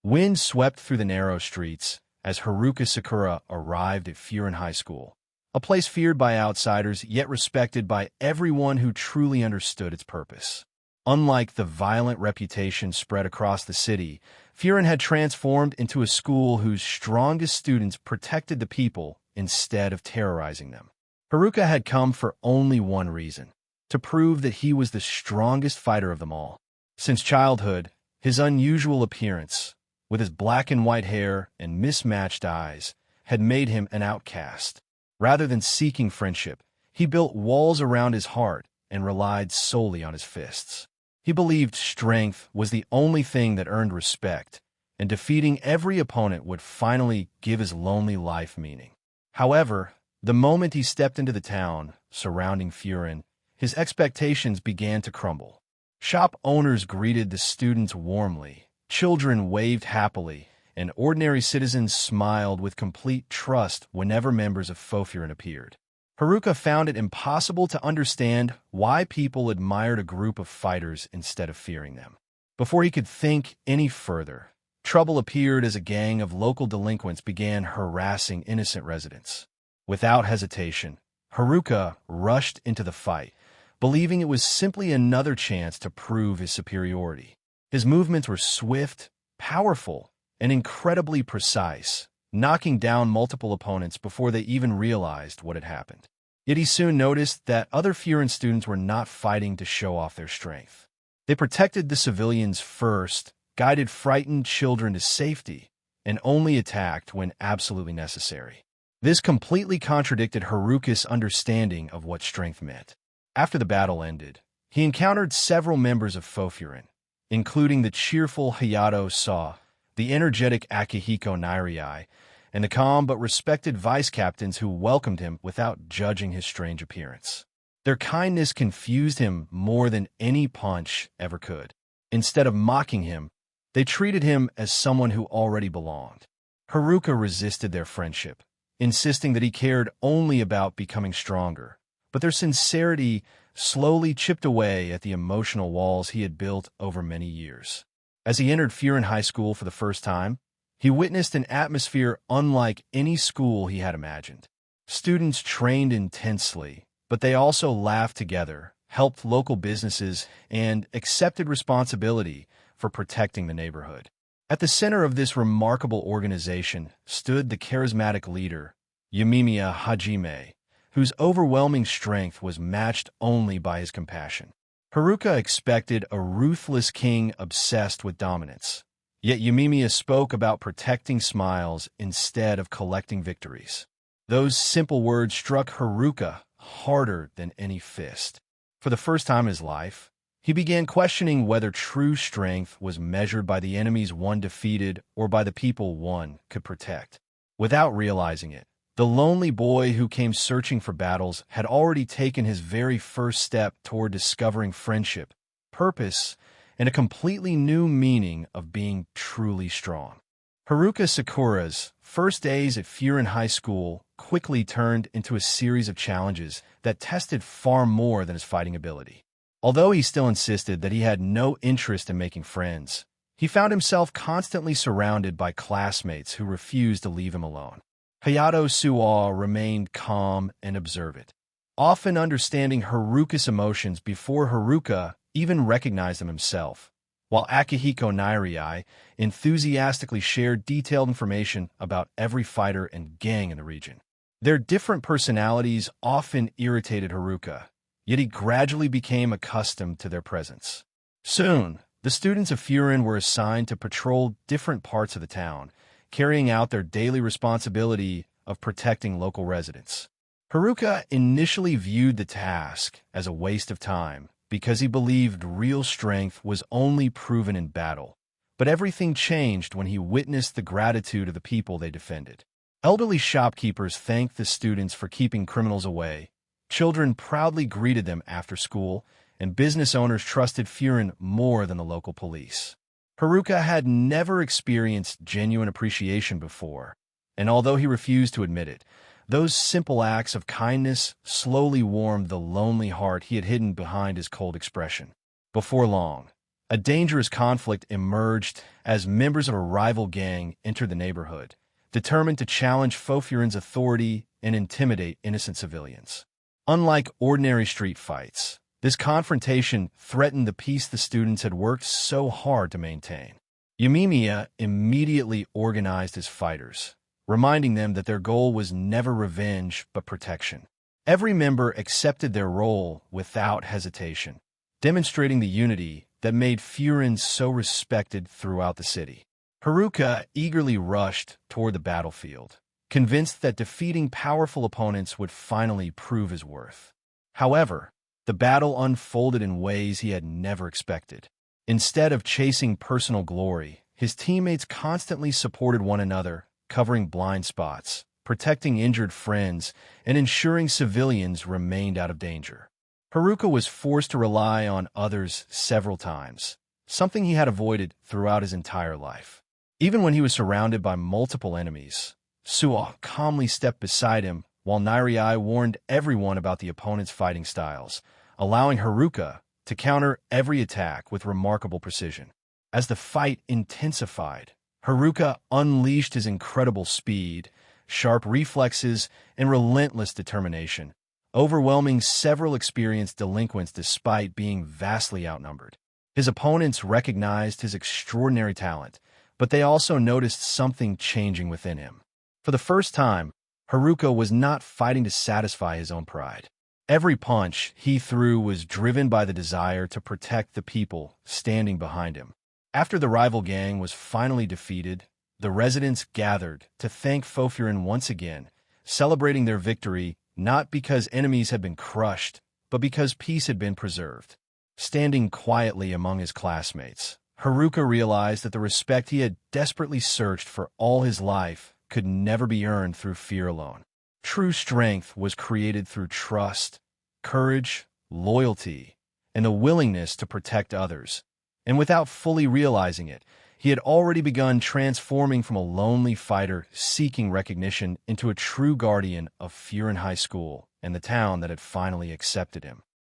Wind swept through the narrow streets as Haruka Sakura arrived at Furin High School, a place feared by outsiders yet respected by everyone who truly understood its purpose. Unlike the violent reputation spread across the city, Furin had transformed into a school whose strongest students protected the people instead of terrorizing them. Haruka had come for only one reason: to prove that he was the strongest fighter of them all. Since childhood, his unusual appearance, with his black and white hair and mismatched eyes, had made him an outcast. Rather than seeking friendship, he built walls around his heart and relied solely on his fists. He believed strength was the only thing that earned respect, and defeating every opponent would finally give his lonely life meaning. However, the moment he stepped into the town surrounding Furin, his expectations began to crumble. Shop owners greeted the students warmly, children waved happily, and ordinary citizens smiled with complete trust whenever members of Bofurin appeared. Haruka found it impossible to understand why people admired a group of fighters instead of fearing them. Before he could think any further, trouble appeared as a gang of local delinquents began harassing innocent residents. Without hesitation, Haruka rushed into the fight, believing it was simply another chance to prove his superiority. His movements were swift, powerful, and incredibly precise, knocking down multiple opponents before they even realized what had happened. Yet he soon noticed that other Furin students were not fighting to show off their strength. They protected the civilians first, guided frightened children to safety, and only attacked when absolutely necessary. This completely contradicted Haruka's understanding of what strength meant. After the battle ended, he encountered several members of Bofurin, including the cheerful Hayato Sa, the energetic Akihiko Nairai, and the calm but respected vice-captains who welcomed him without judging his strange appearance. Their kindness confused him more than any punch ever could. Instead of mocking him, they treated him as someone who already belonged. Haruka resisted their friendship, insisting that he cared only about becoming stronger, but their sincerity slowly chipped away at the emotional walls he had built over many years. As he entered Furin High School for the first time, he witnessed an atmosphere unlike any school he had imagined. Students trained intensely, but they also laughed together, helped local businesses, and accepted responsibility for protecting the neighborhood. At the center of this remarkable organization stood the charismatic leader, Umemiya Hajime, whose overwhelming strength was matched only by his compassion. Haruka expected a ruthless king obsessed with dominance, yet Umemiya spoke about protecting smiles instead of collecting victories. Those simple words struck Haruka harder than any fist. For the first time in his life, he began questioning whether true strength was measured by the enemies one defeated or by the people one could protect. Without realizing it, the lonely boy who came searching for battles had already taken his very first step toward discovering friendship, purpose, and a completely new meaning of being truly strong. Haruka Sakura's first days at Furin High School quickly turned into a series of challenges that tested far more than his fighting ability. Although he still insisted that he had no interest in making friends, he found himself constantly surrounded by classmates who refused to leave him alone. Hayato Suwa remained calm and observant, often understanding Haruka's emotions before Haruka even recognized them himself, while Akihiko Nairai enthusiastically shared detailed information about every fighter and gang in the region. Their different personalities often irritated Haruka, yet he gradually became accustomed to their presence. Soon, the students of Furin were assigned to patrol different parts of the town, carrying out their daily responsibility of protecting local residents. Haruka initially viewed the task as a waste of time because he believed real strength was only proven in battle, but everything changed when he witnessed the gratitude of the people they defended. Elderly shopkeepers thanked the students for keeping criminals away, children proudly greeted them after school, and business owners trusted Furin more than the local police. Haruka had never experienced genuine appreciation before, and although he refused to admit it, those simple acts of kindness slowly warmed the lonely heart he had hidden behind his cold expression. Before long, A dangerous conflict emerged as members of a rival gang entered the neighborhood, determined to challenge Bofurin's authority and intimidate innocent civilians. Unlike ordinary street fights, this confrontation threatened the peace the students had worked so hard to maintain. Umemiya immediately organized his fighters, reminding them that their goal was never revenge but protection. Every member accepted their role without hesitation, demonstrating the unity that made Furin so respected throughout the city. Haruka eagerly rushed toward the battlefield, convinced that defeating powerful opponents would finally prove his worth. However, the battle unfolded in ways he had never expected. Instead of chasing personal glory, his teammates constantly supported one another, covering blind spots, protecting injured friends, and ensuring civilians remained out of danger. Haruka was forced to rely on others several times, something he had avoided throughout his entire life. Even when he was surrounded by multiple enemies, Suo calmly stepped beside him while Nairai warned everyone about the opponent's fighting styles, allowing Haruka to counter every attack with remarkable precision. As the fight intensified, Haruka unleashed his incredible speed, sharp reflexes, and relentless determination, overwhelming several experienced delinquents despite being vastly outnumbered. His opponents recognized his extraordinary talent, but they also noticed something changing within him. For the first time, Haruka was not fighting to satisfy his own pride. Every punch he threw was driven by the desire to protect the people standing behind him. After the rival gang was finally defeated, the residents gathered to thank Bofurin once again, celebrating their victory not because enemies had been crushed, but because peace had been preserved. Standing quietly among his classmates, Haruka realized that the respect he had desperately searched for all his life could never be earned through fear alone. True strength was created through trust, courage, loyalty, and the willingness to protect others. And without fully realizing it, he had already begun transforming from a lonely fighter seeking recognition into a true guardian of Furin High School and the town that had finally accepted him.